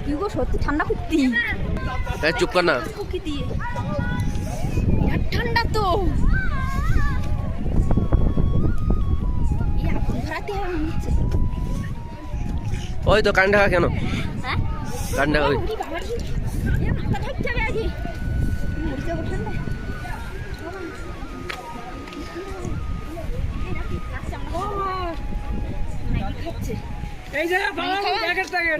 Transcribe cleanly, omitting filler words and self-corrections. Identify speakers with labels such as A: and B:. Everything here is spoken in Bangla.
A: কি গো সত্যি ঠান্ডা কুত্তি
B: চুপ কর না
A: কুকি দিয়ে ঠান্ডা তো
B: ওই তো কান ঢাকা কেন
A: হ্যাঁ
B: কান ঢাকা ওই
A: মাথা ঢাকতে হবে আগে মরে যাবো ঠান্ডা
C: এই যে বাবা প্যাকেট প্যাকেট